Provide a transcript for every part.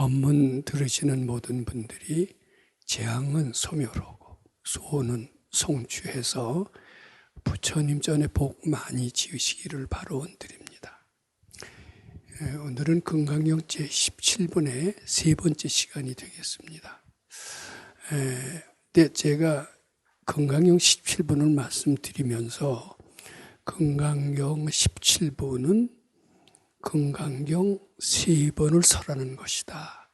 법문 들으시는 모든 분들이 재앙은 소멸하고 소원은 성취해서 부처님 전에 복 많이 지으시기를 바라드립니다. 오늘은 금강경 제17분의 세 번째 시간이 되겠습니다. 근데 제가 금강경 17분을 말씀드리면서 금강경 17분은 금강경 3번을 설하는 것이다.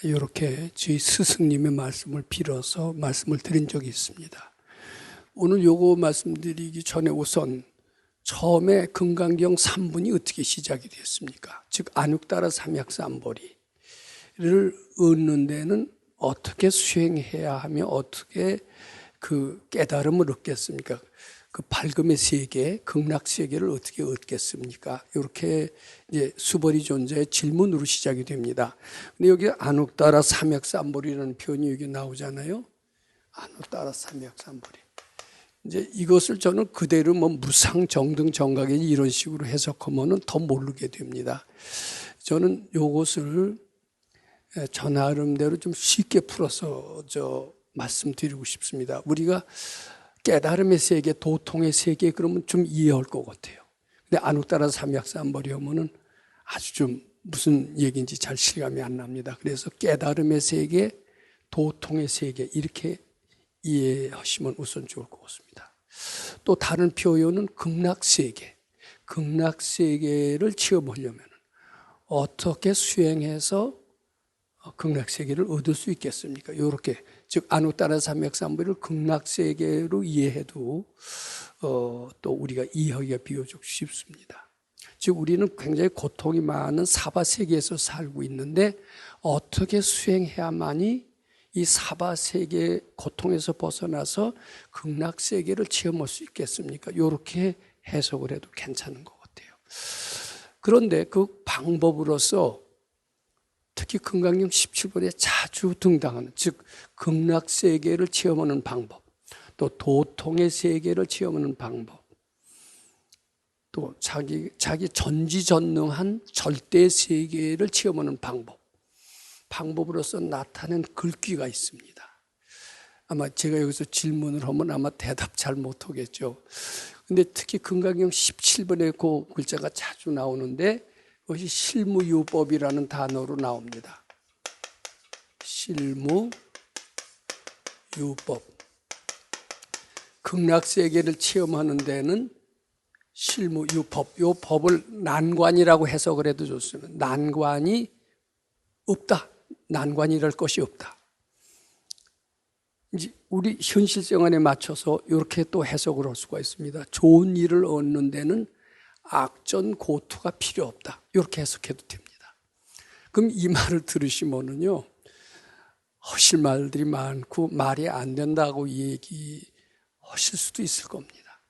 이렇게 저희 스승님의 말씀을 빌어서 말씀을 드린 적이 있습니다. 오늘 요거 말씀드리기 전에 우선 처음에 금강경 3분이 어떻게 시작이 됐습니까? 즉 안육따라 삼약삼보리를 얻는 데는 어떻게 수행해야 하며 어떻게 그 깨달음을 얻겠습니까? 그 밝음의 세계, 극락 세계를 어떻게 얻겠습니까? 이렇게 이제 수벌이 존자의 질문으로 시작이 됩니다. 근데 여기 안옥따라 삼약삼보리라는 표현이 여기 나오잖아요. 안옥따라 삼약삼보리. 이제 이것을 저는 그대로 뭐 무상 정등 정각이 이런 식으로 해석하면은 더 모르게 됩니다. 저는 요것을 저 나름대로 좀 쉽게 풀어서 말씀드리고 싶습니다. 우리가 깨달음의 세계, 도통의 세계 그러면 좀 이해할 것 같아요. 근데 안옥따라 삼약삼보리 하면은 아주 좀 무슨 얘기인지 잘 실감이 안 납니다. 그래서 깨달음의 세계, 도통의 세계 이렇게 이해하시면 우선 좋을 것 같습니다. 또 다른 표현은 극락 세계, 극락 세계를 체험하려면 어떻게 수행해서 극락 세계를 얻을 수 있겠습니까? 이렇게 즉 안옥따라 삼약삼보리를 극락 세계로 이해해도 또 우리가 이해하기가 비교적 쉽습니다. 즉 우리는 굉장히 고통이 많은 사바 세계에서 살고 있는데 어떻게 수행해야만이 이 사바 세계 고통에서 벗어나서 극락 세계를 체험할 수 있겠습니까? 이렇게 해석을 해도 괜찮은 것 같아요. 그런데 그 방법으로서 특히 금강경 17번에 자주 등장하는 즉 극락 세계를 체험하는 방법, 또 도통의 세계를 체험하는 방법, 또 자기 전지전능한 절대 세계를 체험하는 방법으로서 나타낸 글귀가 있습니다. 아마 제가 여기서 질문을 하면 아마 대답 잘 못하겠죠. 근데 특히 금강경 17번에 그 글자가 자주 나오는데 그것이 실무유법이라는 단어로 나옵니다. 실무유법. 극락세계를 체험하는 데는 실무유법, 이 법을 난관이라고 해석을 해도 좋습니다. 난관이 없다. 난관이랄 것이 없다. 이제 우리 현실 생활에 맞춰서 이렇게 또 해석을 할 수가 있습니다. 좋은 일을 얻는 데는 악전 고투가 필요 없다. 이렇게 해석해도 됩니다. 그럼 이 말을 들으시면은요, 하실 말들이 많고 말이 안 된다고 얘기하실 수도 있을 겁니다.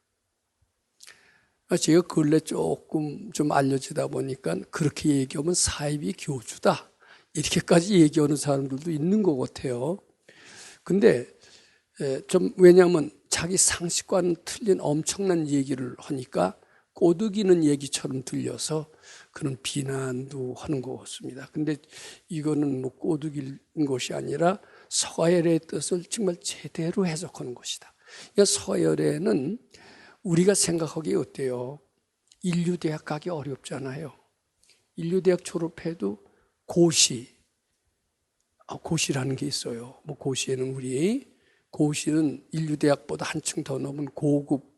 제가 근래 조금 좀 알려지다 보니까 그렇게 얘기하면 사이비 교주다. 이렇게까지 얘기하는 사람들도 있는 것 같아요. 근데 왜냐하면 자기 상식과는 틀린 엄청난 얘기를 하니까 꼬드기는 얘기처럼 들려서 그런 비난도 하는 것 같습니다. 근데 이거는 뭐 꼬드기는 것이 아니라 서가열의 뜻을 정말 제대로 해석하는 것이다. 그러니까 서가열에는 우리가 생각하기에 어때요? 인류대학 가기 어렵잖아요. 인류대학 졸업해도 고시라는 게 있어요. 뭐 고시에는 고시는 인류대학보다 한층 더 넘은 고급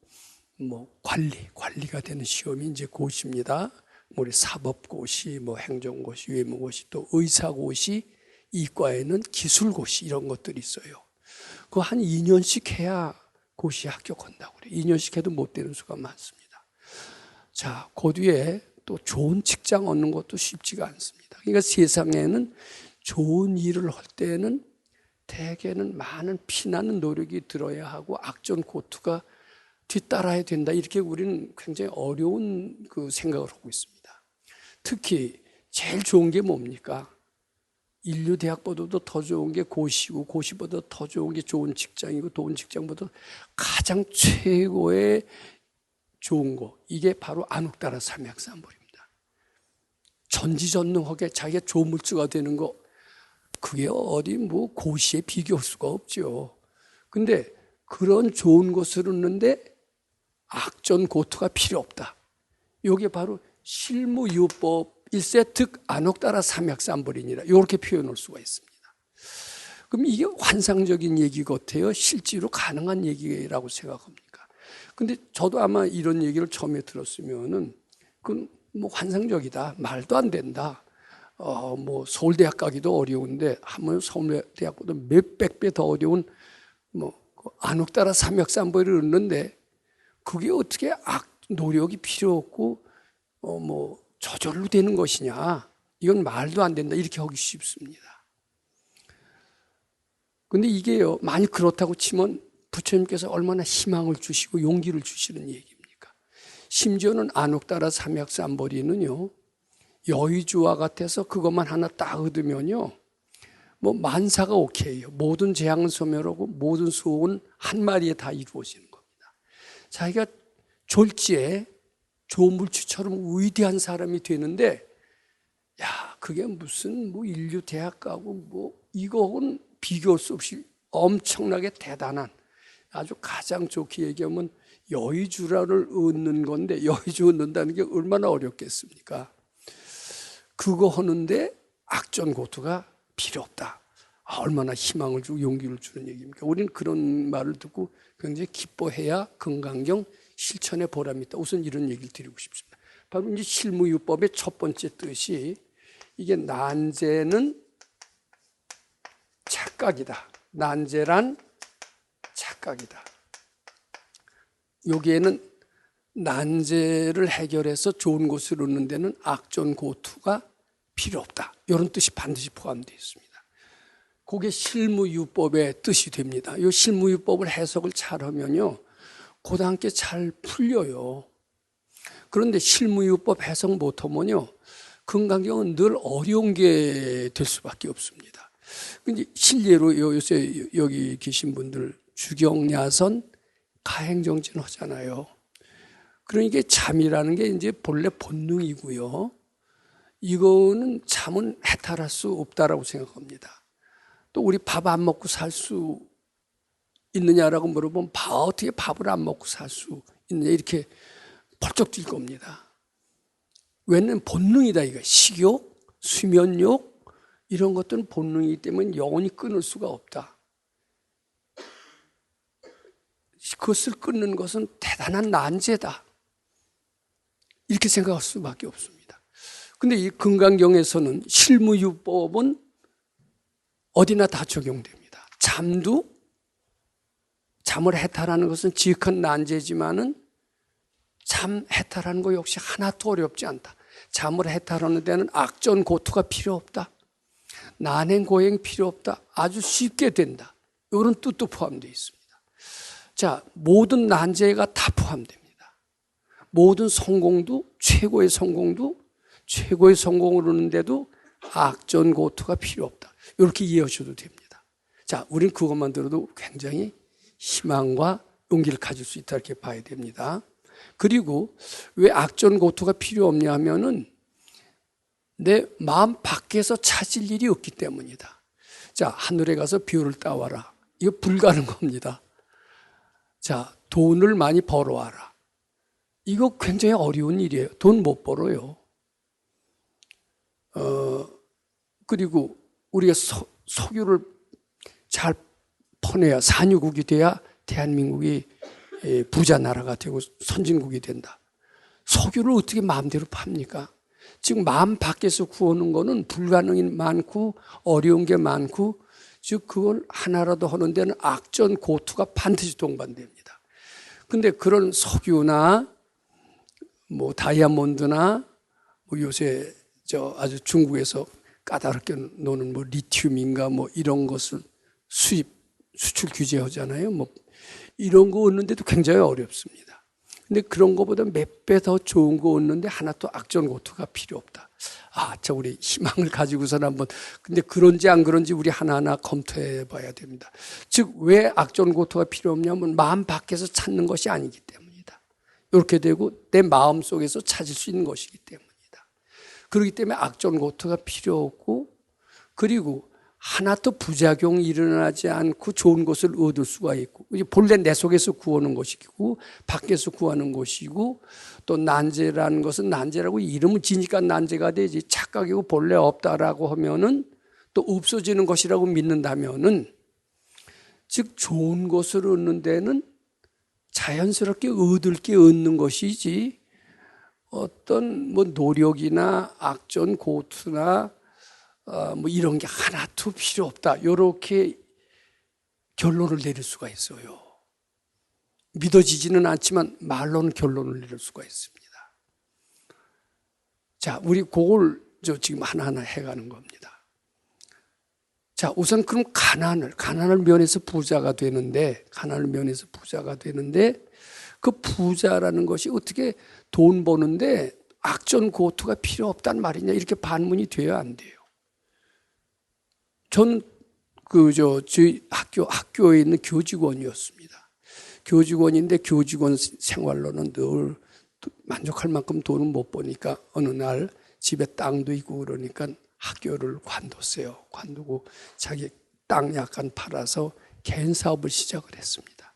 관리가 되는 시험이 이제 고시입니다. 우리 사법고시, 행정고시, 외무고시, 또 의사고시, 이과에는 기술고시 이런 것들이 있어요. 그거 한 2년씩 해야 고시 합격한다고 그래요. 2년씩 해도 못 되는 수가 많습니다. 자, 그 뒤에 또 좋은 직장 얻는 것도 쉽지가 않습니다. 그러니까 세상에는 좋은 일을 할 때는 대개는 많은 피나는 노력이 들어야 하고 악전 고투가 뒤따라야 된다. 이렇게 우리는 굉장히 어려운 그 생각을 하고 있습니다. 특히 제일 좋은 게 뭡니까? 인류대학보다도 더 좋은 게 고시고 고시보다 더 좋은 게 좋은 직장이고 좋은 직장보다 가장 최고의 좋은 거 이게 바로 안옥따라 삼약삼보리입니다. 전지전능하게 자기가 조물주가 되는 거 그게 어디 뭐 고시에 비교할 수가 없죠. 근데 그런 좋은 것을 얻는데 악전 고투가 필요 없다. 이게 바로 실무유법 1세 득 안옥따라 삼약삼벌이니라 이렇게 표현할 수가 있습니다. 그럼 이게 환상적인 얘기 같아요? 실제로 가능한 얘기라고 생각합니까? 근데 저도 아마 이런 얘기를 처음에 들었으면은 그건 뭐 환상적이다, 말도 안 된다. 뭐 서울대학 가기도 어려운데 하면 서울대학보다 몇백 배 더 어려운 뭐 안옥따라 삼약삼벌을 얻는데 그게 어떻게 노력이 필요 없고 뭐 저절로 되는 것이냐? 이건 말도 안 된다. 이렇게 하기 쉽습니다. 근데 이게요, 만약 그렇다고 치면 부처님께서 얼마나 희망을 주시고 용기를 주시는 얘기입니까? 심지어는 안옥따라 삼약삼벌이는요, 여의주와 같아서 그것만 하나 딱 얻으면요, 뭐 만사가 오케이요. 모든 재앙은 소멸하고 모든 수호는 한 마리에 다 이루어지는 겁니다. 자기가 졸지에 조물주처럼 위대한 사람이 되는데, 야, 그게 무슨 뭐 인류 대학 가고 뭐 이거는 비교할 수 없이 엄청나게 대단한, 아주 가장 좋게 얘기하면 여의주라를 얻는 건데, 여의주 얻는다는 게 얼마나 어렵겠습니까? 그거 하는데 악전고투가 필요 없다. 얼마나 희망을 주고 용기를 주는 얘기입니까? 우리는 그런 말을 듣고 굉장히 기뻐해야 건강경 실천에 보람이 있다. 우선 이런 얘기를 드리고 싶습니다. 바로 이제 실무유법의 첫 번째 뜻이, 이게 난제는 착각이다. 난제란 착각이다. 여기에는 난제를 해결해서 좋은 것을 얻는 데는 악전고투가 필요 없다. 이런 뜻이 반드시 포함되어 있습니다. 그게 실무유법의 뜻이 됩니다. 이 실무유법을 해석을 잘하면요, 고단하게 잘 풀려요. 그런데 실무유법 해석 못하면요, 건강경은 늘 어려운 게 될 수밖에 없습니다. 근데 실례로 요새 여기 계신 분들 주경야선 가행정진 하잖아요. 그러니까 잠이라는 게 이제 본래 본능이고요. 이거는 잠은 해탈할 수 없다라고 생각합니다. 또 우리 밥 안 먹고 살 수 있느냐라고 물어보면 어떻게 밥을 안 먹고 살 수 있느냐 이렇게 펄쩍 뛸 겁니다. 왜냐면 본능이다 이거. 식욕, 수면욕 이런 것들은 본능이기 때문에 영원히 끊을 수가 없다. 그것을 끊는 것은 대단한 난제다. 이렇게 생각할 수밖에 없습니다. 근데 이 건강경에서는 실무유법은 어디나 다 적용됩니다. 잠을 해탈하는 것은 지극한 난제지만은 잠 해탈하는 거 역시 하나도 어렵지 않다. 잠을 해탈하는 데는 악전 고투가 필요 없다. 난행 고행 필요 없다. 아주 쉽게 된다. 이런 뜻도 포함되어 있습니다. 자, 모든 난제가 다 포함됩니다. 모든 성공도 최고의 성공을 얻는데도 악전 고투가 필요 없다. 이렇게 이해하셔도 됩니다. 자, 우린 그것만 들어도 굉장히 희망과 용기를 가질 수 있다 이렇게 봐야 됩니다. 그리고 왜 악전 고투가 필요 없냐 하면은 내 마음 밖에서 찾을 일이 없기 때문이다. 자, 하늘에 가서 별을 따와라. 이거 불가능합니다. 자, 돈을 많이 벌어와라. 이거 굉장히 어려운 일이에요. 돈 못 벌어요. 그리고 우리가 석유를 잘 퍼내야, 산유국이 돼야 대한민국이 부자 나라가 되고 선진국이 된다. 석유를 어떻게 마음대로 팝니까? 지금 마음 밖에서 구하는 거는 불가능이 많고 어려운 게 많고, 즉 그걸 하나라도 하는 데는 악전 고투가 반드시 동반됩니다. 근데 그런 석유나 뭐 다이아몬드나 뭐 요새 아주 중국에서 까다롭게 노는 뭐 리튬인가 뭐 이런 것을 수출 규제하잖아요. 뭐 이런 거 얻는데도 굉장히 어렵습니다. 근데 그런 거보다 몇 배 더 좋은 거 얻는데 하나도 악전 고투가 필요 없다. 자, 우리 희망을 가지고서는 한번, 근데 그런지 안 그런지 우리 하나하나 검토해 봐야 됩니다. 즉, 왜 악전 고투가 필요 없냐면 마음 밖에서 찾는 것이 아니기 때문이다. 이렇게 되고 내 마음 속에서 찾을 수 있는 것이기 때문이다. 그렇기 때문에 악전 고투가 필요 없고, 그리고 하나도 부작용이 일어나지 않고 좋은 것을 얻을 수가 있고, 본래 내 속에서 구하는 것이고 밖에서 구하는 것이고, 또 난제라는 것은 난제라고 이름을 지니까 난제가 되지, 착각이고 본래 없다라고 하면은 또 없어지는 것이라고 믿는다면은, 즉 좋은 것을 얻는 데는 자연스럽게 얻을 게 얻는 것이지 어떤 뭐 노력이나 악전 고투나 뭐 이런 게 하나도 필요 없다, 이렇게 결론을 내릴 수가 있어요. 믿어지지는 않지만 말로는 결론을 내릴 수가 있습니다. 자, 우리 그걸 지금 하나하나 해가는 겁니다. 자, 우선 그럼 가난을 면해서 부자가 되는데, 그 부자라는 것이 어떻게 돈 버는데 악전 고투가 필요 없단 말이냐, 이렇게 반문이 돼야 안 돼요. 저는 저희 학교에 있는 교직원이었습니다. 교직원인데 교직원 생활로는 늘 만족할 만큼 돈을 못 버니까 어느 날 집에 땅도 있고 그러니까 학교를 관뒀어요. 관두고 자기 땅 약간 팔아서 개인 사업을 시작을 했습니다.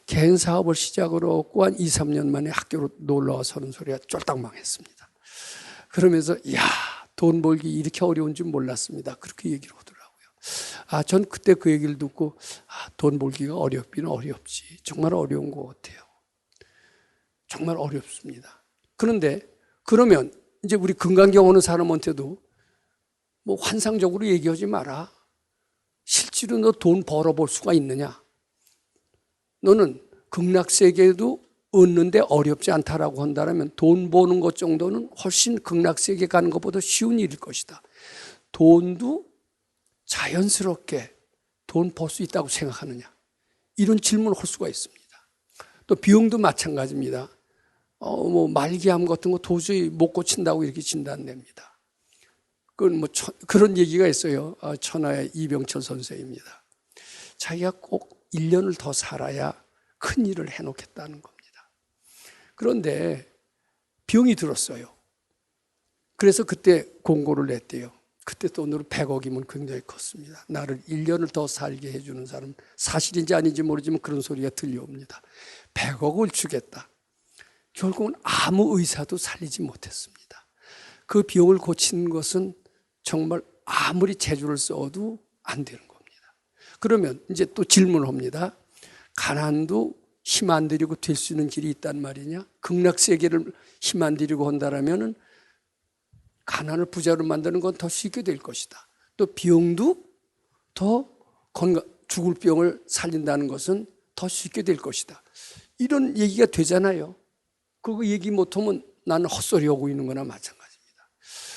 개인 사업을 시작으로 했고 한 2, 3년 만에 학교로 놀러와 서는 소리가 쫄딱 망했습니다. 그러면서 돈 벌기 이렇게 어려운 줄 몰랐습니다, 그렇게 얘기를 하더라고요. 전 그때 그 얘기를 듣고 돈 벌기가 어렵기는 어렵지, 정말 어려운 것 같아요. 정말 어렵습니다. 그런데 그러면 이제 우리 금강경 오는 사람한테도 뭐 환상적으로 얘기하지 마라. 실제로 너 돈 벌어볼 수가 있느냐? 너는 극락세계도 얻는데 어렵지 않다라고 한다면 돈 버는 것 정도는 훨씬 극락세계 가는 것보다 쉬운 일일 것이다. 돈도 자연스럽게 돈 벌 수 있다고 생각하느냐? 이런 질문을 할 수가 있습니다. 또 비용도 마찬가지입니다. 뭐 말기암 같은 거 도저히 못 고친다고 이렇게 진단됩니다. 그건 그런 얘기가 있어요. 천하의 이병철 선생입니다. 자기가 꼭 1년을 더 살아야 큰 일을 해놓겠다는 겁니다. 그런데 병이 들었어요. 그래서 그때 공고를 냈대요. 그때 돈으로 100억이면 굉장히 컸습니다. 나를 1년을 더 살게 해주는 사람, 사실인지 아닌지 모르지만 그런 소리가 들려옵니다. 100억을 주겠다. 결국은 아무 의사도 살리지 못했습니다. 그 병을 고치는 것은 정말 아무리 재주를 써도 안 되는 겁니다. 그러면 이제 또 질문을 합니다. 가난도 힘 안 들이고 될 수 있는 길이 있단 말이냐? 극락세계를 힘 안 들이고 한다라면은 가난을 부자로 만드는 건 더 쉽게 될 것이다. 또 병도 더 죽을 병을 살린다는 것은 더 쉽게 될 것이다. 이런 얘기가 되잖아요. 그거 얘기 못하면 나는 헛소리하고 있는 거나 마찬가지입니다.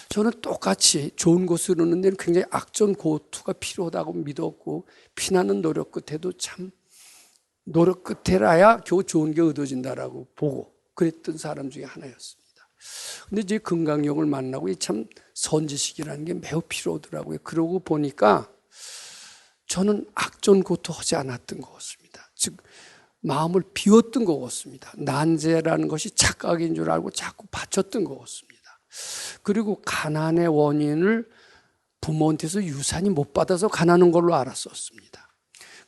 저는 똑같이 좋은 것을 얻는 데는 굉장히 악전 고투가 필요하다고 믿었고, 피나는 노력 끝에도 참 노력 끝에라야 겨우 좋은 게 얻어진다라고 보고 그랬던 사람 중에 하나였습니다. 근데 이제 금강경을 만나고 참 선지식이라는 게 매우 필요하더라고요. 그러고 보니까 저는 악전 고투하지 않았던 것 같습니다. 즉 마음을 비웠던 것 같습니다. 난제라는 것이 착각인 줄 알고 자꾸 바쳤던 것 같습니다. 그리고 가난의 원인을 부모한테서 유산이 못 받아서 가난한 걸로 알았었습니다.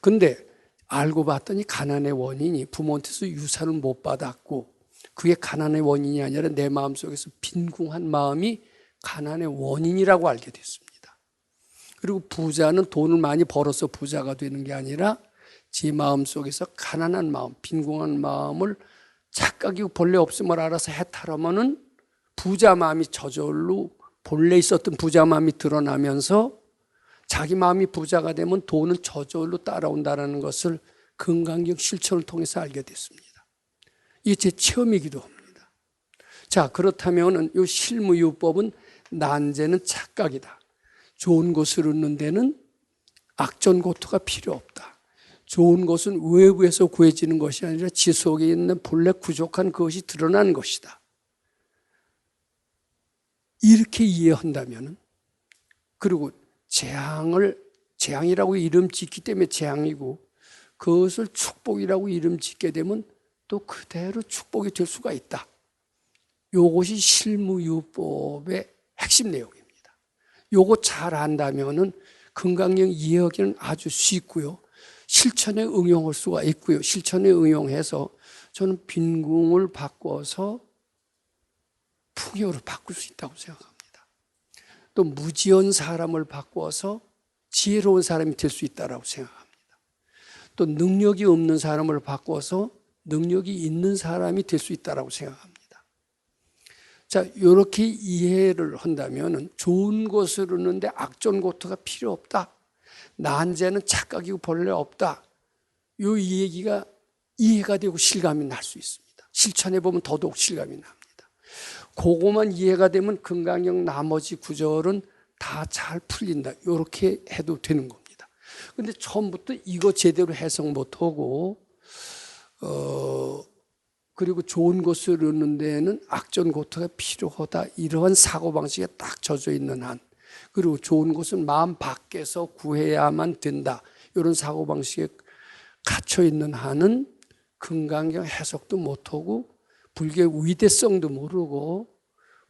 근데 알고 봤더니 가난의 원인이 부모한테서 유산을 못 받았고, 그게 가난의 원인이 아니라 내 마음속에서 빈궁한 마음이 가난의 원인이라고 알게 됐습니다. 그리고 부자는 돈을 많이 벌어서 부자가 되는 게 아니라 제 마음속에서 가난한 마음, 빈궁한 마음을 착각이고 본래 없음을 알아서 해탈하면은 부자 마음이 저절로 본래 있었던 부자 마음이 드러나면서 자기 마음이 부자가 되면 돈은 저절로 따라온다는 것을 금강경 실천을 통해서 알게 됐습니다. 이게 제 체험이기도 합니다. 자, 그렇다면 이 실무유법은 난제는 착각이다. 좋은 것을 얻는 데는 악전고투가 필요 없다. 좋은 것은 외부에서 구해지는 것이 아니라 지 속에 있는 본래 부족한 그것이 드러나는 것이다. 이렇게 이해한다면, 그리고 재앙이라고 이름 짓기 때문에 재앙이고, 그것을 축복이라고 이름 짓게 되면 또 그대로 축복이 될 수가 있다. 이것이 실무유법의 핵심 내용입니다. 이거 잘 안다면은 건강경 이해하기는 아주 쉽고요. 실천에 응용할 수가 있고요. 실천에 응용해서 저는 빈궁을 바꿔서 풍요로 바꿀 수 있다고 생각합니다. 또 무지한 사람을 바꿔서 지혜로운 사람이 될 수 있다고 생각합니다. 또 능력이 없는 사람을 바꿔서 능력이 있는 사람이 될 수 있다고 생각합니다. 자, 이렇게 이해를 한다면 좋은 것을 얻는데 악전고토가 필요 없다. 난제는 착각이고 본래 없다. 이 얘기가 이해가 되고 실감이 날 수 있습니다. 실천해 보면 더더욱 실감이 납니다. 그거만 이해가 되면 건강경 나머지 구절은 다 잘 풀린다. 이렇게 해도 되는 겁니다. 근데 처음부터 이거 제대로 해석 못하고 그리고 좋은 것을 얻는 데에는 악전고토가 필요하다. 이러한 사고방식에 딱 젖어 있는 한, 그리고 좋은 것은 마음 밖에서 구해야만 된다. 이런 사고방식에 갇혀 있는 한은 건강경 해석도 못하고 불교의 위대성도 모르고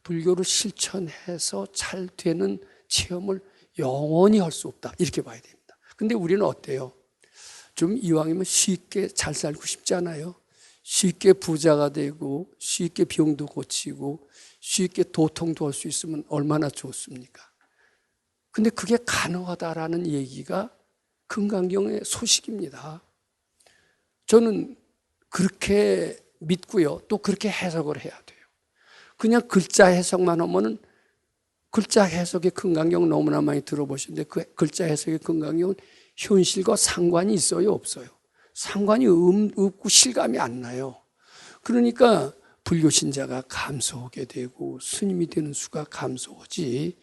불교를 실천해서 잘 되는 체험을 영원히 할 수 없다. 이렇게 봐야 됩니다. 근데 우리는 어때요? 좀 이왕이면 쉽게 잘 살고 싶잖아요. 쉽게 부자가 되고 쉽게 병도 고치고 쉽게 도통도 할 수 있으면 얼마나 좋습니까? 근데 그게 가능하다라는 얘기가 건강경의 소식입니다. 저는 그렇게 믿고요. 또 그렇게 해석을 해야 돼요. 그냥 글자 해석만 하면은 글자 해석의 건강경 너무나 많이 들어보시는데 그 글자 해석의 건강경은 현실과 상관이 있어요, 없어요? 상관이 없고 실감이 안 나요. 그러니까 불교 신자가 감소하게 되고 스님이 되는 수가 감소하지,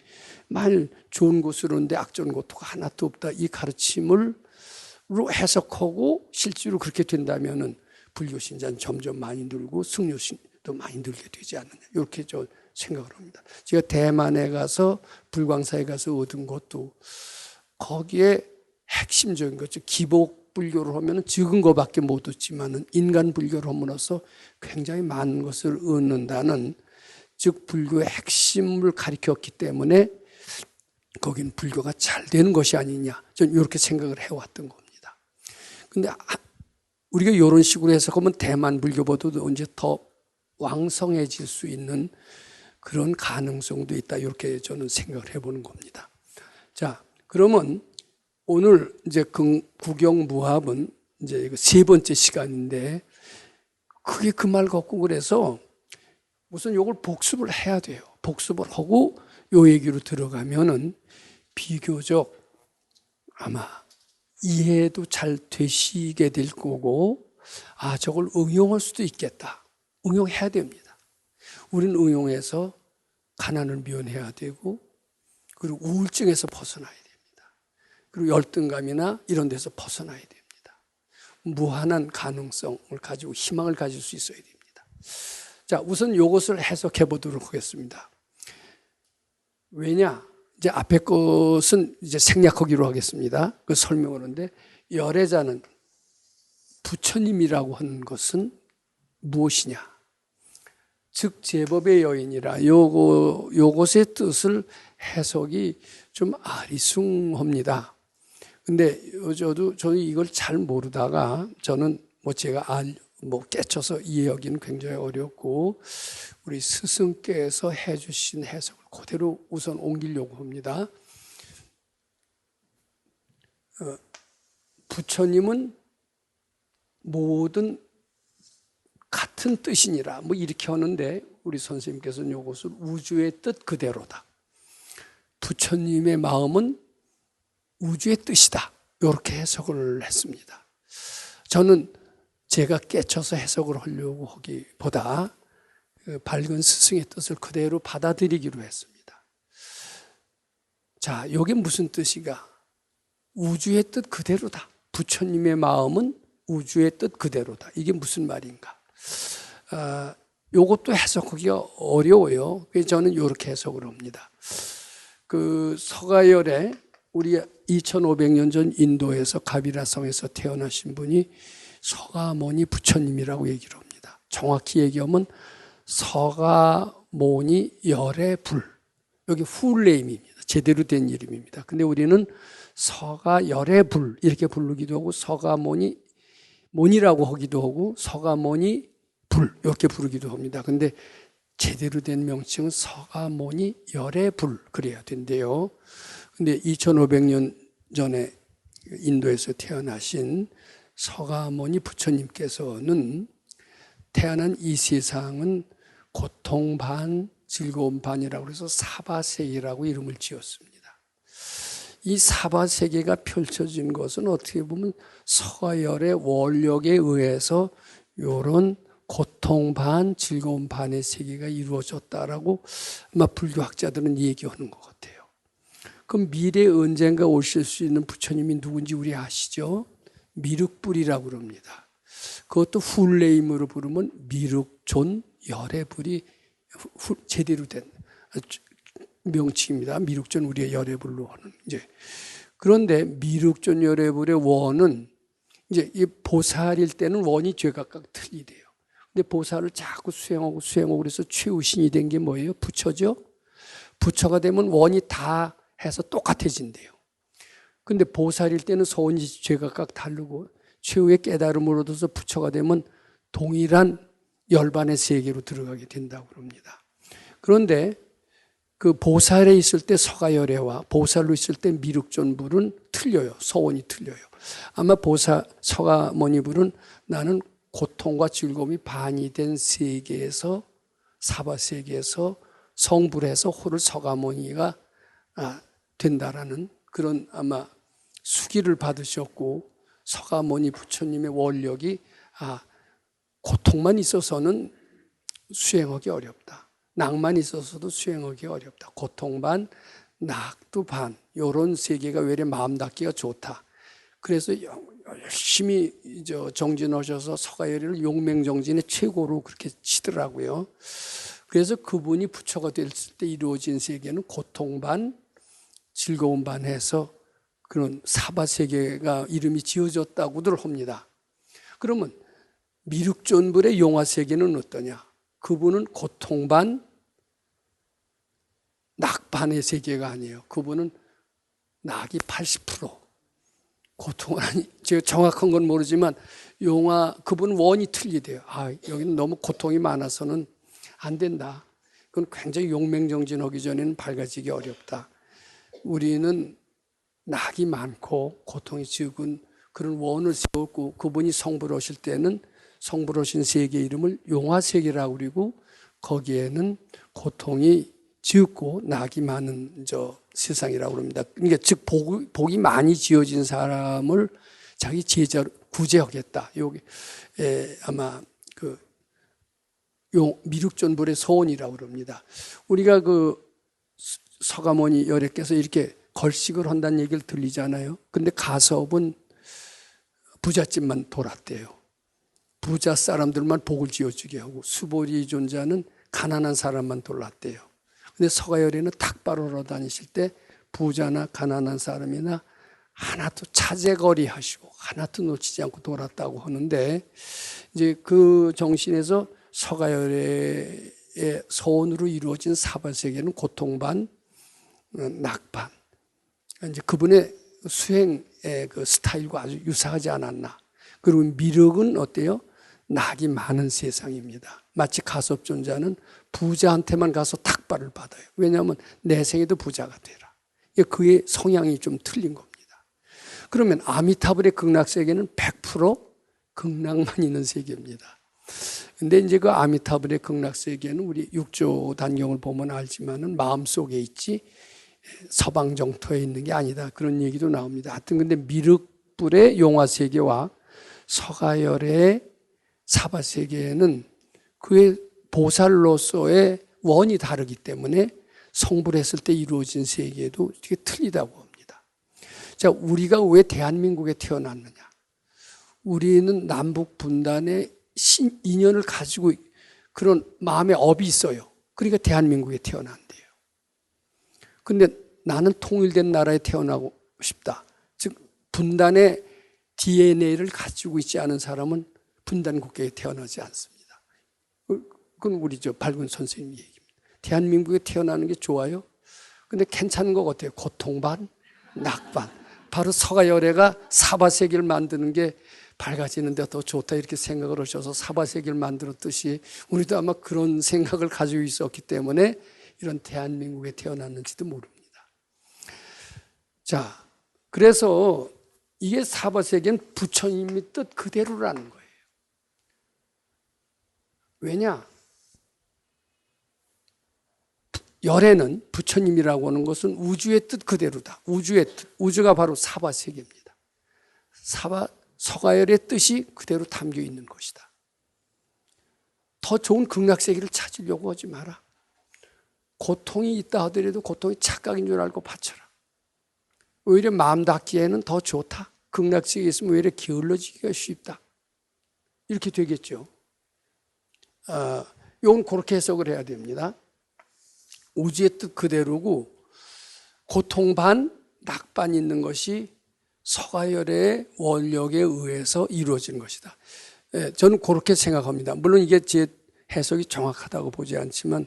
만일 좋은 곳으로 오는데 악전고토가 하나도 없다 이 가르침을 해석하고 실제로 그렇게 된다면은 불교 신자는 점점 많이 늘고 승려 신도 많이 늘게 되지 않느냐, 이렇게 저 생각을 합니다. 제가 대만에 가서 불광사에 가서 얻은 것도 거기에 핵심적인 거죠. 기복 불교를 하면 적은 것밖에 못 얻지만은 인간 불교를 함으로써 굉장히 많은 것을 얻는다는, 즉 불교의 핵심을 가리켰기 때문에 거긴 불교가 잘 되는 것이 아니냐, 저는 이렇게 생각을 해왔던 겁니다. 근데 우리가 이런 식으로 해석하면 대만 불교보다도 언제 더 왕성해질 수 있는 그런 가능성도 있다, 이렇게 저는 생각을 해보는 겁니다. 자, 그러면 오늘 이제 구경무합은 이제 이거 세 번째 시간인데, 그게 그 말 같고, 그래서 우선 이걸 복습을 해야 돼요. 복습을 하고 요 얘기로 들어가면은 비교적 아마 이해도 잘 되시게 될 거고, 아, 저걸 응용할 수도 있겠다. 응용해야 됩니다. 우리는 응용해서 가난을 면해야 되고, 그리고 우울증에서 벗어나야 됩니다. 그리고 열등감이나 이런 데서 벗어나야 됩니다. 무한한 가능성을 가지고 희망을 가질 수 있어야 됩니다. 자, 우선 이것을 해석해 보도록 하겠습니다. 왜냐? 이제 앞에 것은 이제 생략하기로 하겠습니다. 그 설명을 하는데, 열애자는 부처님이라고 하는 것은 무엇이냐? 즉 제법의 여인이라, 요것의 뜻을 해석이 좀 아리숭합니다. 근데 저는 이걸 잘 모르다가, 저는 제가 깨쳐서 이해하기는 굉장히 어렵고, 우리 스승께서 해주신 해석을 그대로 우선 옮기려고 합니다. 부처님은 모든 같은 뜻이니라 이렇게 하는데, 우리 선생님께서는 이것을 우주의 뜻 그대로다, 부처님의 마음은 우주의 뜻이다, 이렇게 해석을 했습니다. 저는 제가 깨쳐서 해석을 하려고 하기보다 밝은 스승의 뜻을 그대로 받아들이기로 했습니다. 자, 이게 무슨 뜻이가? 우주의 뜻 그대로다, 부처님의 마음은 우주의 뜻 그대로다. 이게 무슨 말인가? 이것도 해석하기가 어려워요. 그래서 저는 이렇게 해석을 합니다. 그 서가열에 우리 2500년 전 인도에서 가비라성에서 태어나신 분이 서가모니 부처님이라고 얘기를 합니다. 정확히 얘기하면 서가모니 열의 불, 여기 풀네임입니다. 제대로 된 이름입니다. 근데 우리는 서가열의 불 이렇게 부르기도 하고 서가모니라고 하기도 하고 서가모니 불 이렇게 부르기도 합니다. 근데 제대로 된 명칭은 서가모니 열의 불 그래야 된대요. 근데 2500년 전에 인도에서 태어나신 서가모니 부처님께서는 태어난 이 세상은 고통 반, 즐거움 반이라고 해서 사바세계라고 이름을 지었습니다. 이 사바세계가 펼쳐진 것은 어떻게 보면 서가열의 원력에 의해서 이런 고통 반, 즐거움 반의 세계가 이루어졌다라고 아마 불교학자들은 얘기하는 것 같아요. 그럼 미래에 언젠가 오실 수 있는 부처님이 누군지 우리 아시죠? 미륵불이라고 그럽니다. 그것도 풀네임으로 부르면 미륵존 열의 불이 제대로 된 명칭입니다. 미륵존 우리의 열의 불로 하는 이제 그런데 미륵존 열의 불의 원은 이제 이 보살일 때는 원이 죄각각 틀리대요. 근데 보살을 자꾸 수행하고 그래서 최우신이 된 게 뭐예요? 부처죠. 부처가 되면 원이 다 해서 똑같아진대요. 근데 보살일 때는 소원이 죄각각 다르고 최후의 깨달음을 얻어서 부처가 되면 동일한 열반의 세계로 들어가게 된다고 그럽니다. 그런데 그 보살에 있을 때 서가열애와 보살로 있을 때 미륵존불은 틀려요. 서원이 틀려요. 아마 서가모니불은 나는 고통과 즐거움이 반이 된 세계에서 사바세계에서 성불해서 호를 서가모니가 된다라는 그런 아마 수기를 받으셨고 서가모니 부처님의 원력이 고통만 있어서는 수행하기 어렵다. 낙만 있어서도 수행하기 어렵다. 고통 반, 낙도 반 이런 세계가 외래 마음 닿기가 좋다. 그래서 열심히 정진하셔서 서가열이를 용맹정진의 최고로 그렇게 치더라고요. 그래서 그분이 부처가 됐을 때 이루어진 세계는 고통 반, 즐거움 반 해서 그런 사바세계가 이름이 지어졌다고들 합니다. 그러면 미륵존불의 용화세계는 어떠냐? 그분은 고통 반, 낙 반의 세계가 아니에요. 그분은 낙이 80%. 고통은 아니, 제가 정확한 건 모르지만 그분은 원이 틀리대요. 여기는 너무 고통이 많아서는 안 된다. 그건 굉장히 용맹정진하기 전에는 밝아지기 어렵다. 우리는 낙이 많고 고통이 적은 그런 원을 세웠고 그분이 성불하실 때는 성불하신 세계 이름을 용화세계라고 그리고 거기에는 고통이 적고 낙이 많은 세상이라고 합니다. 그러니까 즉 복이 많이 지어진 사람을 자기 제자로 구제하겠다. 여기 아마 그 미륵존불의 소원이라고 그럽니다. 우리가 그 서가모니 열애께서 이렇게 걸식을 한다는 얘기를 들리잖아요. 근데 가섭은 부잣집만 돌았대요. 부자 사람들만 복을 지어주게 하고 수보리 존자는 가난한 사람만 돌았대요. 근데 서가열애는 탁발하러 다니실 때 부자나 가난한 사람이나 하나도 차제거리 하시고 하나도 놓치지 않고 돌았다고 하는데 이제 그 정신에서 서가열애의 소원으로 이루어진 사바세계는 고통반, 낙반. 이제 그분의 수행의 그 스타일과 아주 유사하지 않았나. 그리고 미륵은 어때요? 낙이 많은 세상입니다. 마치 가섭존자는 부자한테만 가서 탁발을 받아요. 왜냐하면 내 생에도 부자가 되라. 그의 성향이 좀 틀린 겁니다. 그러면 아미타불의 극락세계는 100% 극락만 있는 세계입니다. 근데 이제 그 아미타불의 극락세계는 우리 6조 단경을 보면 알지만은 마음속에 있지 서방 정토에 있는 게 아니다. 그런 얘기도 나옵니다. 하여튼 근데 미륵불의 용화세계와 서가열의 사바세계에는 그의 보살로서의 원이 다르기 때문에 성불했을 때 이루어진 세계도 되게 틀리다고 합니다. 자, 우리가 왜 대한민국에 태어났느냐? 우리는 남북 분단의 인연을 가지고 그런 마음의 업이 있어요. 그러니까 대한민국에 태어난대요. 근데 나는 통일된 나라에 태어나고 싶다. 즉 분단의 DNA를 가지고 있지 않은 사람은 분단 국가에 태어나지 않습니다. 그건 우리 밝은 선생님 얘기입니다. 대한민국에 태어나는 게 좋아요? 근데 괜찮은 거 같아요. 고통 반, 낙 반. 바로 서가열애가 사바세계를 만드는 게 밝아지는데 더 좋다 이렇게 생각을 하셔서 사바세계를 만들었듯이 우리도 아마 그런 생각을 가지고 있었기 때문에 이런 대한민국에 태어났는지도 모릅니다. 자, 그래서 이게 사바세계는 부처님의 뜻 그대로라는 거예요. 왜냐? 열애는 부처님이라고 하는 것은 우주의 뜻 그대로다. 우주의 뜻, 우주가 바로 사바세계입니다. 서가열의 뜻이 그대로 담겨 있는 것이다. 더 좋은 극락세계를 찾으려고 하지 마라. 고통이 있다 하더라도 고통이 착각인 줄 알고 바쳐라. 오히려 마음 닫기에는 더 좋다. 극락세계에 있으면 오히려 게을러지기가 쉽다. 이렇게 되겠죠. 이건 그렇게 해석을 해야 됩니다. 우주의 뜻 그대로고 고통 반, 낙 반 있는 것이 서가열의 원력에 의해서 이루어진 것이다. 저는 그렇게 생각합니다. 물론 이게 제 해석이 정확하다고 보지 않지만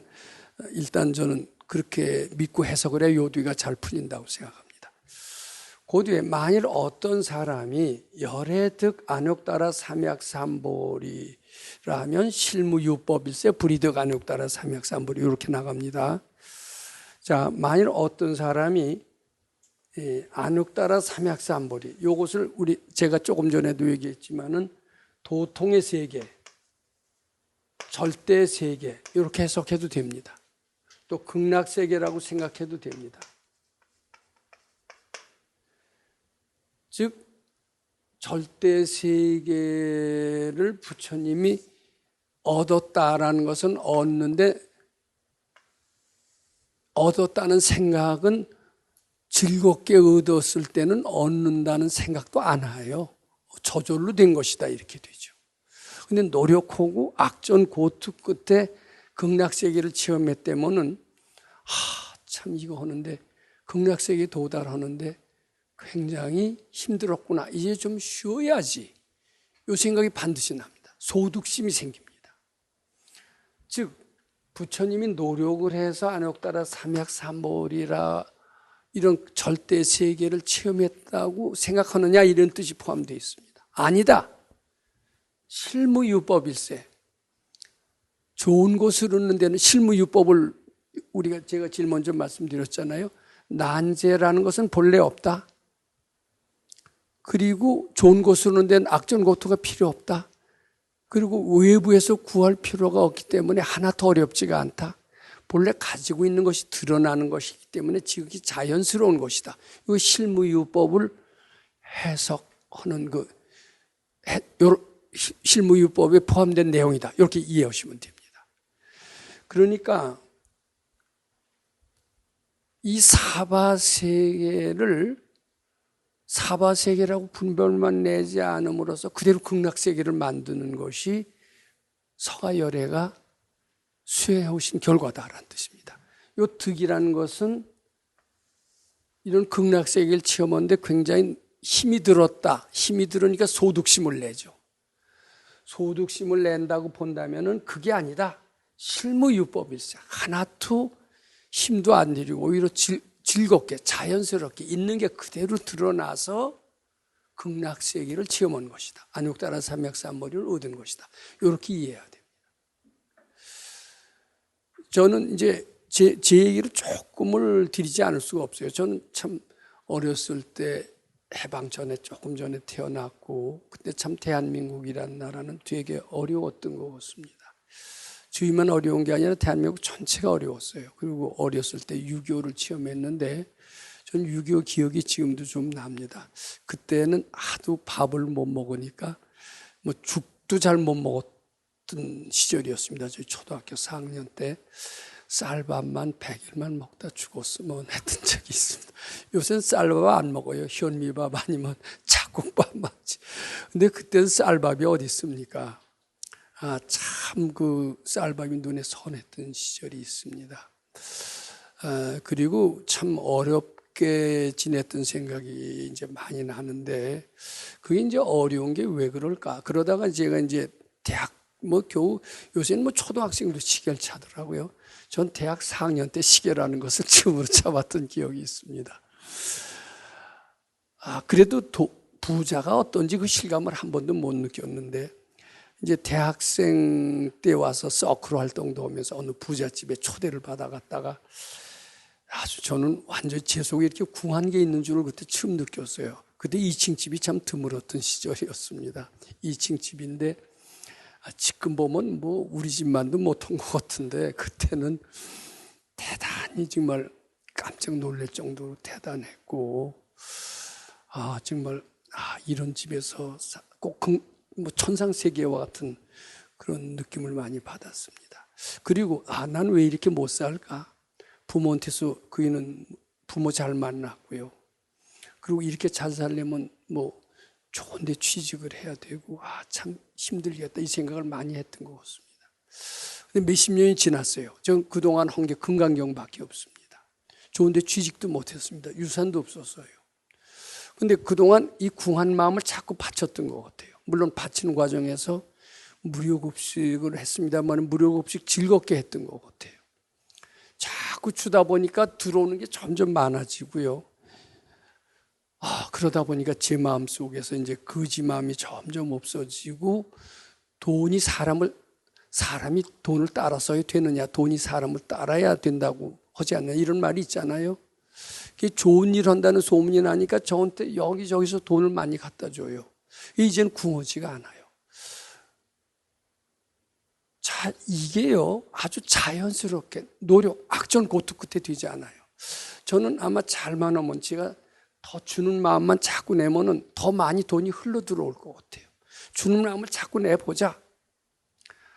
일단 저는 그렇게 믿고 해석을 해야 요뒤가 잘 풀린다고 생각합니다. 그 뒤에 만일 어떤 사람이 열애득 안욕따라 삼약삼보리라면 실무유법일세 불이득 안욕따라 삼약삼보리 이렇게 나갑니다. 자, 만일 어떤 사람이 안욕따라 삼약삼보리 이것을 제가 조금 전에도 얘기했지만은 도통의 세계, 절대 세계 이렇게 해석해도 됩니다. 또 극락 세계라고 생각해도 됩니다. 즉 절대 세계를 부처님이 얻었다라는 것은 얻었다는 생각은 즐겁게 얻었을 때는 얻는다는 생각도 안 해요. 저절로 된 것이다 이렇게 되죠. 근데 노력하고 악전 고투 끝에 극락세계를 체험했다면은 참 이거 하는데 극락세계에 도달하는데 굉장히 힘들었구나. 이제 좀 쉬어야지. 이 생각이 반드시 납니다. 소득심이 생깁니다. 즉 부처님이 노력을 해서 안욕따라 삼약삼보리라 이런 절대 세계를 체험했다고 생각하느냐 이런 뜻이 포함되어 있습니다. 아니다. 실무유법일세. 좋은 곳을 얻는 데는 실무유법을 제가 제일 먼저 말씀드렸잖아요. 난제라는 것은 본래 없다. 그리고 좋은 곳을 얻는 데는 악전고투가 필요 없다. 그리고 외부에서 구할 필요가 없기 때문에 하나 더 어렵지가 않다. 본래 가지고 있는 것이 드러나는 것이기 때문에 지극히 자연스러운 것이다. 이 실무유법을 해석하는 실무유법에 포함된 내용이다. 이렇게 이해하시면 됩니다. 그러니까 이 사바세계라고 분별만 내지 않음으로써 그대로 극락세계를 만드는 것이 서가열애가 수행해 오신 결과다라는 뜻입니다. 이 득이라는 것은 이런 극락세계를 체험하는데 굉장히 힘이 들었다. 힘이 들으니까 소득심을 내죠. 소득심을 낸다고 본다면은 그게 아니다. 실무유법일세. 하나도 힘도 안 들이고 오히려 즐겁게 자연스럽게 있는 게 그대로 드러나서 극락세계를 체험한 것이다. 안욕따라 삼약삼보리를 얻은 것이다. 이렇게 이해해야 됩니다. 저는 이제 제 얘기를 조금을 드리지 않을 수가 없어요. 저는 참 어렸을 때 해방 전에 조금 전에 태어났고 그때 참 대한민국이라는 나라는 되게 어려웠던 것 같습니다. 저희만 어려운 게 아니라 대한민국 전체가 어려웠어요. 그리고 어렸을 때 6.25를 체험했는데 전 6.25 기억이 지금도 좀 납니다. 그때는 하도 밥을 못 먹으니까 뭐 죽도 잘 못 먹었던 시절이었습니다. 저희 초등학교 4학년 때 쌀밥만 100일만 먹다 죽었으면 했던 적이 있습니다. 요새는 쌀밥 안 먹어요. 현미밥 아니면 잡곡밥 먹지. 근데 그때는 쌀밥이 어디 있습니까? 참 그 쌀밥이 눈에 선했던 시절이 있습니다. 그리고 참 어렵게 지냈던 생각이 이제 많이 나는데 그게 이제 어려운 게 왜 그럴까? 그러다가 제가 이제 대학 뭐 겨우 요새는 뭐 초등학생도 시계를 차더라고요. 전 대학 4학년 때 시계라는 것을 처음으로 차봤던 기억이 있습니다. 그래도 부자가 어떤지 그 실감을 한 번도 못 느꼈는데, 이제 대학생 때 와서 서클 활동도 하면서 어느 부잣집에 초대를 받아갔다가 아주 저는 완전히 제 속에 이렇게 궁한 게 있는 줄을 그때 처음 느꼈어요. 그때 2층 집이 참 드물었던 시절이었습니다. 2층 집인데 지금 보면 뭐 우리 집만도 못한 것 같은데 그때는 대단히 정말 깜짝 놀랄 정도로 대단했고, 정말 이런 집에서 꼭 뭐 천상세계와 같은 그런 느낌을 많이 받았습니다. 그리고 난 왜 이렇게 못 살까? 부모한테서 그이는 부모 잘 만났고요. 그리고 이렇게 잘 살려면 뭐 좋은 데 취직을 해야 되고 참 힘들겠다 이 생각을 많이 했던 것 같습니다. 근데 몇십 년이 지났어요. 전 그동안 한 게 금강경밖에 없습니다. 좋은 데 취직도 못했습니다. 유산도 없었어요. 근데 그동안 이 궁한 마음을 자꾸 바쳤던 것 같아요. 물론 바치는 과정에서 무료급식을 했습니다만 무료급식 즐겁게 했던 것 같아요. 자꾸 주다 보니까 들어오는 게 점점 많아지고요. 그러다 보니까 제 마음 속에서 이제 거지 마음이 점점 없어지고, 사람이 돈을 따라서야 되느냐, 돈이 사람을 따라야 된다고 하지 않느냐, 이런 말이 있잖아요. 좋은 일 한다는 소문이 나니까 저한테 여기저기서 돈을 많이 갖다 줘요. 이제는 궁하지가 않아요. 이게요, 아주 자연스럽게 악전 고투 끝에 되지 않아요. 저는 아마 잘만 하면 제가 더 주는 마음만 자꾸 내면은 더 많이 돈이 흘러 들어올 것 같아요. 주는 마음을 자꾸 내보자.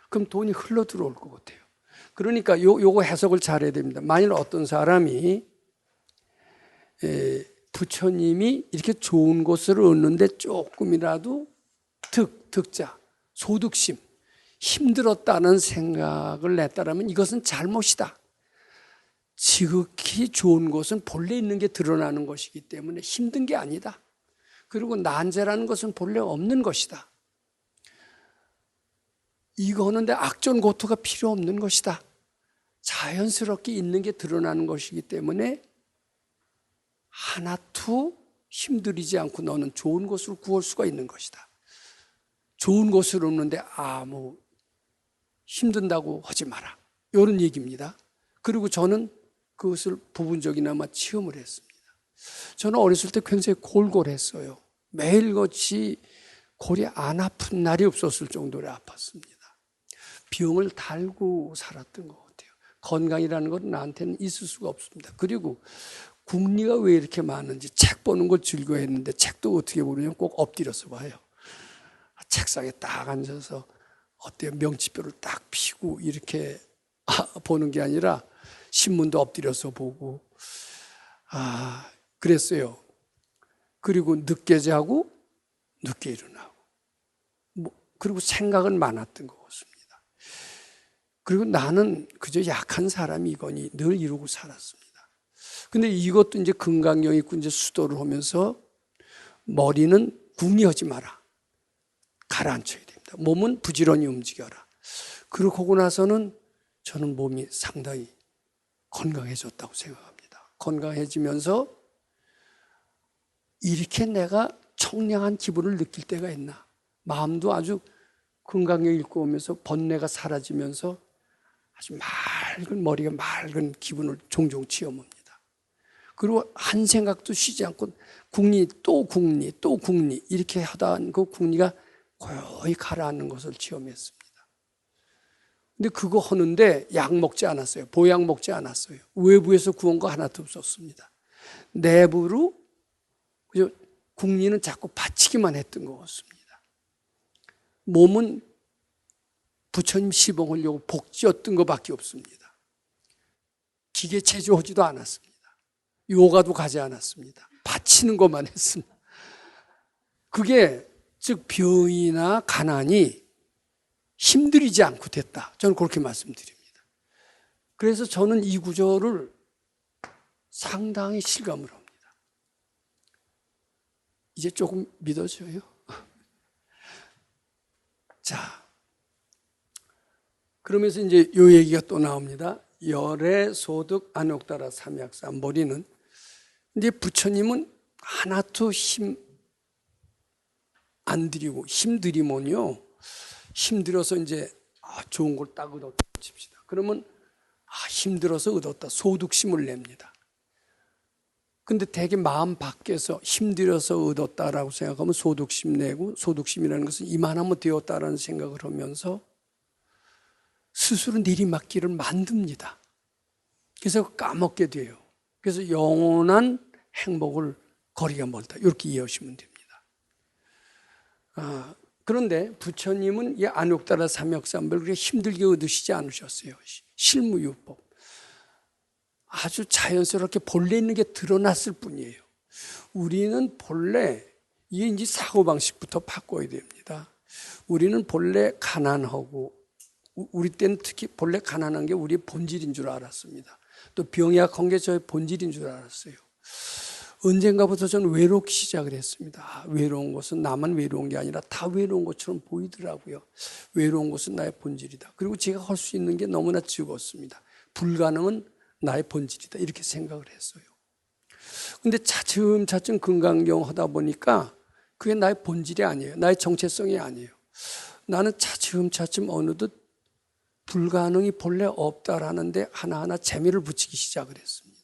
그럼 돈이 흘러 들어올 것 같아요. 그러니까 요거 해석을 잘해야 됩니다. 만일 어떤 사람이 부처님이 이렇게 좋은 것을 얻는데 조금이라도 득자, 소득심, 힘들었다는 생각을 냈다라면 이것은 잘못이다. 지극히 좋은 것은 본래 있는 게 드러나는 것이기 때문에 힘든 게 아니다. 그리고 난제라는 것은 본래 없는 것이다. 이거 하는데 악전 고투가 필요 없는 것이다. 자연스럽게 있는 게 드러나는 것이기 때문에 하나도 힘들이지 않고 너는 좋은 것으로 구할 수가 있는 것이다. 좋은 것을 얻는데 힘든다고 하지 마라. 이런 얘기입니다. 그리고 저는 그것을 부분적이나마 체험을 했습니다. 저는 어렸을 때 굉장히 골골했어요. 매일같이 골이 안 아픈 날이 없었을 정도로 아팠습니다. 병을 달고 살았던 것 같아요. 건강이라는 건 나한테는 있을 수가 없습니다. 그리고 궁리가 왜 이렇게 많은지 책 보는 걸 즐거워했는데 책도 어떻게 보냐면 꼭 엎드려서 봐요. 책상에 딱 앉아서 명치뼈를 딱 펴고 이렇게 보는 게 아니라 신문도 엎드려서 보고 그랬어요. 그리고 늦게 자고 늦게 일어나고 그리고 생각은 많았던 것 같습니다. 그리고 나는 그저 약한 사람이거니 늘 이러고 살았습니다. 근데 이것도 이제 금강경 있고 이제 수도를 하면서 머리는 궁리하지 마라. 가라앉혀야 됩니다. 몸은 부지런히 움직여라. 그러고 나서는 저는 몸이 상당히 건강해졌다고 생각합니다. 건강해지면서 이렇게 내가 청량한 기분을 느낄 때가 있나. 마음도 아주 금강경 읽고 오면서 번뇌가 사라지면서 아주 머리가 맑은 기분을 종종 체험합니다. 그리고 한 생각도 쉬지 않고 궁리 이렇게 하다 그 궁리가 고요히 가라앉는 것을 체험했습니다. 근데 그거 하는데 약 먹지 않았어요. 보약 먹지 않았어요. 외부에서 구한 거 하나도 없었습니다. 내부로 궁리는 자꾸 바치기만 했던 것 같습니다. 몸은 부처님 시봉하려고 복지였던 것밖에 없습니다. 기계 체조하지도 않았습니다. 요가도 가지 않았습니다. 바치는 것만 했습니다. 그게 즉 병이나 가난이 힘들이지 않고 됐다. 저는 그렇게 말씀드립니다. 그래서 저는 이 구절을 상당히 실감을 합니다. 이제 조금 믿어져요? 자, 그러면서 이제 요 얘기가 또 나옵니다. 열애 소득 안옥따라 삼약삼보리는 이제 부처님은 하나도 힘 안 들이고 힘들이면요, 힘들어서 이제 좋은 걸 딱 얻었다 칩시다. 그러면 힘들어서 얻었다 소득심을 냅니다. 근데 되게 마음 밖에서 힘들어서 얻었다라고 생각하면 소득심 내고, 소득심이라는 것은 이만하면 되었다라는 생각을 하면서 스스로 내리막길을 만듭니다. 그래서 까먹게 돼요. 그래서 영원한 행복을 거리가 멀다, 이렇게 이해하시면 됩니다. 그런데 부처님은 이 안옥따라 삼약삼보를 그렇게 힘들게 얻으시지 않으셨어요. 실무유법. 아주 자연스럽게 본래 있는 게 드러났을 뿐이에요. 우리는 본래, 이게 이제 사고방식부터 바꿔야 됩니다. 우리는 본래 가난하고, 우리 때는 특히 본래 가난한 게 우리의 본질인 줄 알았습니다. 또 병약한 게 저의 본질인 줄 알았어요. 언젠가부터 저는 외롭기 시작을 했습니다. 외로운 것은 나만 외로운 게 아니라 다 외로운 것처럼 보이더라고요. 외로운 것은 나의 본질이다. 그리고 제가 할 수 있는 게 너무나 즐거웠습니다. 불가능은 나의 본질이다, 이렇게 생각을 했어요. 근데 차츰차츰 건강경 하다 보니까 그게 나의 본질이 아니에요. 나의 정체성이 아니에요. 나는 차츰차츰 어느덧 불가능이 본래 없다라는데 하나하나 재미를 붙이기 시작을 했습니다.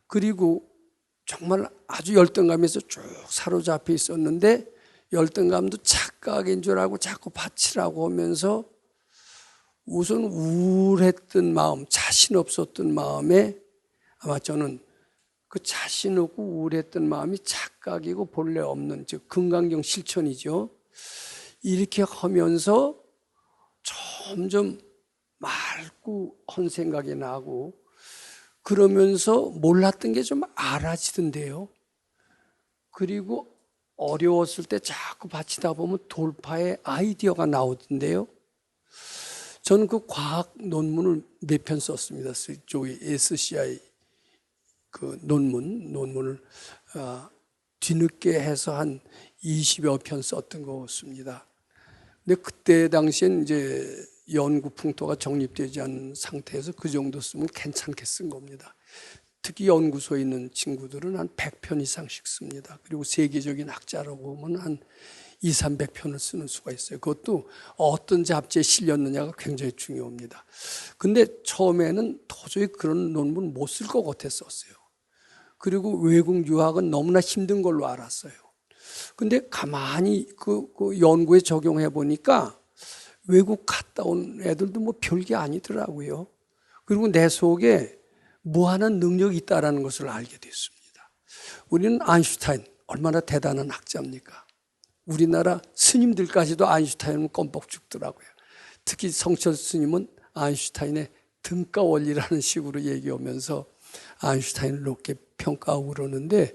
그리고 정말 아주 열등감에서 쭉 사로잡혀 있었는데, 열등감도 착각인 줄 알고 자꾸 바치라고 하면서 우선 우울했던 마음, 자신 없었던 마음에, 아마 저는 그 자신 없고 우울했던 마음이 착각이고 본래 없는, 즉 건강경 실천이죠. 이렇게 하면서 점점 맑고 헌 생각이 나고, 그러면서 몰랐던 게 좀 알아지던데요. 그리고 어려웠을 때 자꾸 바치다 보면 돌파의 아이디어가 나오던데요. 저는 그 과학 논문을 몇 편 썼습니다. 저기 SCI 그 논문을 뒤늦게 해서 한 20여 편 썼던 것 같습니다. 근데 그때 당시엔 이제 연구 풍토가 정립되지 않은 상태에서 그 정도 쓰면 괜찮게 쓴 겁니다. 특히 연구소에 있는 친구들은 한 100편 이상씩 씁니다. 그리고 세계적인 학자라고 보면 한 200~300편을 쓰는 수가 있어요. 그것도 어떤 잡지에 실렸느냐가 굉장히 중요합니다. 근데 처음에는 도저히 그런 논문 못 쓸 것 같았었어요. 그리고 외국 유학은 너무나 힘든 걸로 알았어요. 근데 가만히 그 연구에 적용해 보니까 외국 갔다 온 애들도 뭐 별게 아니더라고요. 그리고 내 속에 무한한 능력이 있다는 것을 알게 됐습니다. 우리는 아인슈타인, 얼마나 대단한 학자입니까? 우리나라 스님들까지도 아인슈타인은 껌뻑 죽더라고요. 특히 성철 스님은 아인슈타인의 등가 원리라는 식으로 얘기하면서 아인슈타인을 높게 평가하고 그러는데,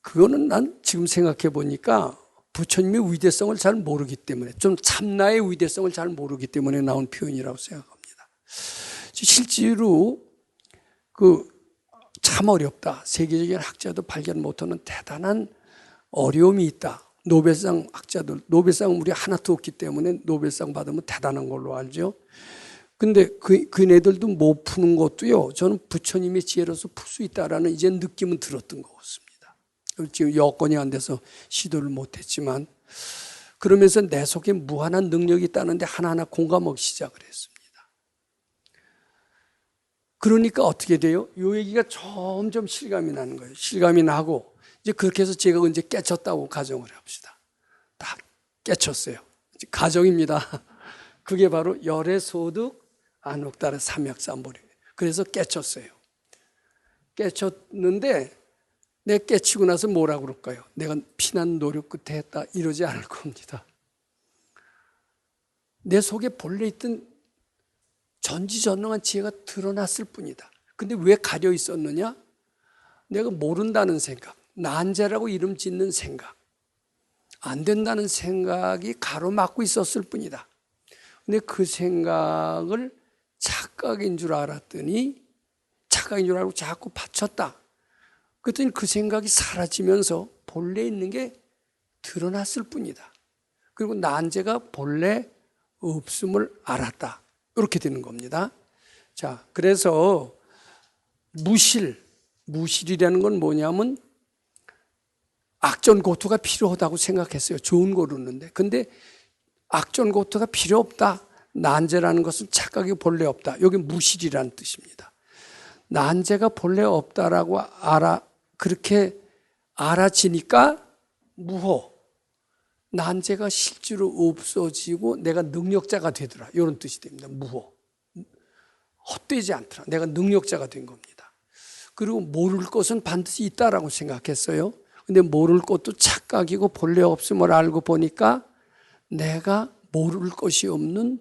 그거는 난 지금 생각해 보니까 부처님의 위대성을 잘 모르기 때문에, 좀 참나의 위대성을 잘 모르기 때문에 나온 표현이라고 생각합니다. 실제로 참 어렵다, 세계적인 학자도 발견 못하는 대단한 어려움이 있다. 노벨상 학자들, 노벨상 우리 하나도 없기 때문에 노벨상 받으면 대단한 걸로 알죠. 근데 그네들도 못 푸는 것도요, 저는 부처님의 지혜로서 풀 수 있다라는 이제 느낌은 들었던 것 같습니다. 지금 여건이 안 돼서 시도를 못했지만, 그러면서 내 속에 무한한 능력이 있다는데 하나하나 공감하기 시작을 했습니다. 그러니까 어떻게 돼요? 이 얘기가 점점 실감이 나는 거예요. 실감이 나고, 이제 그렇게 해서 제가 이제 깨쳤다고 가정을 합시다. 다 깨쳤어요. 이제 가정입니다. 그게 바로 열애 소득 안옥따라 삼약삼보리예요. 그래서 깨쳤어요. 깨쳤는데 내가 깨치고 나서 뭐라고 그럴까요? 내가 피난 노력 끝에 했다, 이러지 않을 겁니다. 내 속에 본래 있던 전지전능한 지혜가 드러났을 뿐이다. 근데 왜 가려 있었느냐? 내가 모른다는 생각, 난제라고 이름 짓는 생각, 안 된다는 생각이 가로막고 있었을 뿐이다. 근데 그 생각을 착각인 줄 알았더니, 착각인 줄 알고 자꾸 바쳤다. 그랬더니 그 생각이 사라지면서 본래 있는 게 드러났을 뿐이다. 그리고 난제가 본래 없음을 알았다. 이렇게 되는 겁니다. 자, 그래서 무실이라는 건 뭐냐면 악전고투가 필요하다고 생각했어요. 좋은 거였는데. 근데 악전고투가 필요 없다. 난제라는 것은 착각이 본래 없다. 여기 무실이라는 뜻입니다. 난제가 본래 없다라고 그렇게 알아지니까 무호. 난제가 실제로 없어지고 내가 능력자가 되더라. 이런 뜻이 됩니다. 무호. 헛되지 않더라. 내가 능력자가 된 겁니다. 그리고 모를 것은 반드시 있다라고 생각했어요. 근데 모를 것도 착각이고 본래 없음을 알고 보니까 내가 모를 것이 없는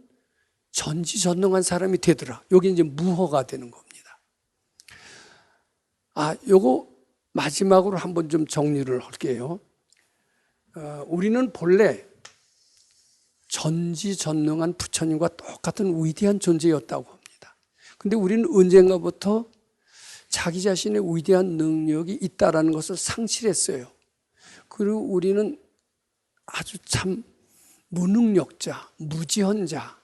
전지전능한 사람이 되더라. 여기 이제 무호가 되는 겁니다. 요거 마지막으로 한번 좀 정리를 할게요. 우리는 본래 전지전능한 부처님과 똑같은 위대한 존재였다고 합니다. 근데 우리는 언젠가부터 자기 자신의 위대한 능력이 있다는 것을 상실했어요. 그리고 우리는 아주 참 무능력자, 무지헌자,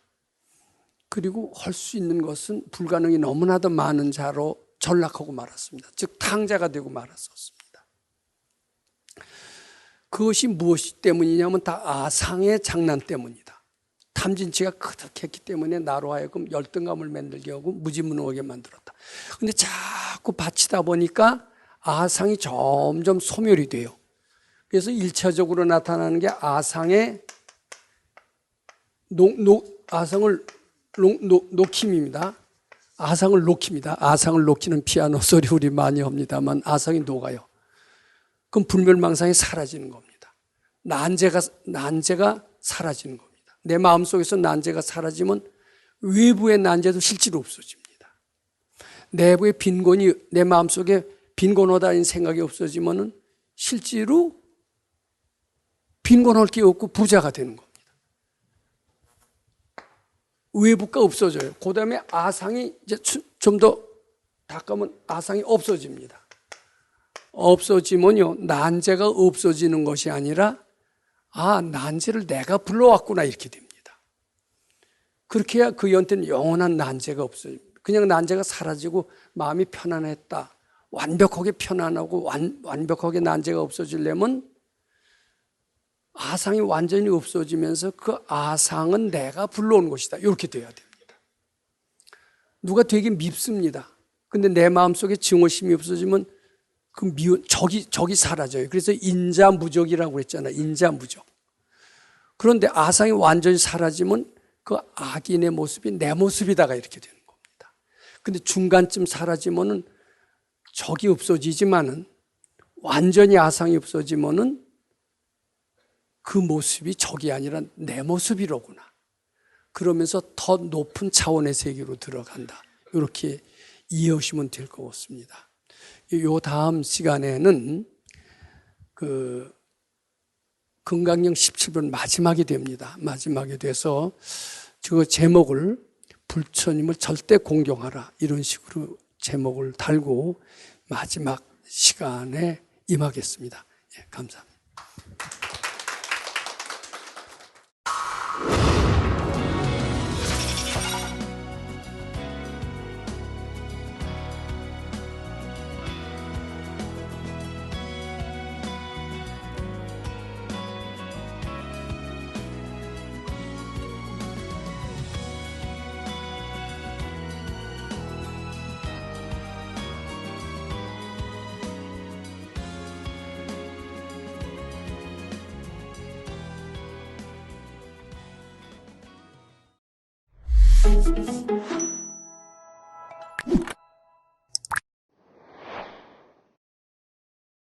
그리고 할 수 있는 것은 불가능이 너무나도 많은 자로 전락하고 말았습니다. 즉 탕자가 되고 말았었습니다. 그것이 무엇이 때문이냐면 다 아상의 장난 때문이다. 탐진치가 그득했기 때문에 나로 하여금 열등감을 만들게 하고 무지무능하게 만들었다. 근데 자꾸 바치다 보니까 아상이 점점 소멸이 돼요. 그래서 1차적으로 나타나는 게 아상의 아상을 녹힘입니다. 아상을 녹힙니다. 아상을 녹이는 피아노 소리 우리 많이 합니다만 아상이 녹아요. 그럼 불멸망상이 사라지는 겁니다. 난제가 사라지는 겁니다. 내 마음속에서 난제가 사라지면 외부의 난제도 실제로 없어집니다. 내부의 빈곤이 내 마음속에 빈곤하다는 생각이 없어지면 실제로 빈곤할 게 없고 부자가 되는 겁니다. 외부가 없어져요. 그 다음에 아상이 이제 좀 더 닦으면 아상이 없어집니다. 없어지면요, 난제가 없어지는 것이 아니라 난제를 내가 불러왔구나 이렇게 됩니다. 그렇게 해야 그한테는 영원한 난제가 없어요. 그냥 난제가 사라지고 마음이 편안했다. 완벽하게 편안하고 완벽하게 난제가 없어지려면 아상이 완전히 없어지면서 그 아상은 내가 불러온 것이다. 이렇게 돼야 됩니다. 누가 되게 밉습니다. 근데 내 마음속에 증오심이 없어지면 그 미운 적이 사라져요. 그래서 인자무적이라고 했잖아요. 인자무적. 그런데 아상이 완전히 사라지면 그 악인의 모습이 내 모습이다가 이렇게 되는 겁니다. 근데 중간쯤 사라지면은 적이 없어지지만은 완전히 아상이 없어지면은 그 모습이 적이 아니라 내 모습이로구나. 그러면서 더 높은 차원의 세계로 들어간다. 이렇게 이해하시면 될 것 같습니다. 요 다음 시간에는 그 금강경 17번 마지막이 됩니다. 마지막에 돼서 저 제목을 부처님을 절대 공경하라 이런 식으로 제목을 달고 마지막 시간에 임하겠습니다. 감사합니다.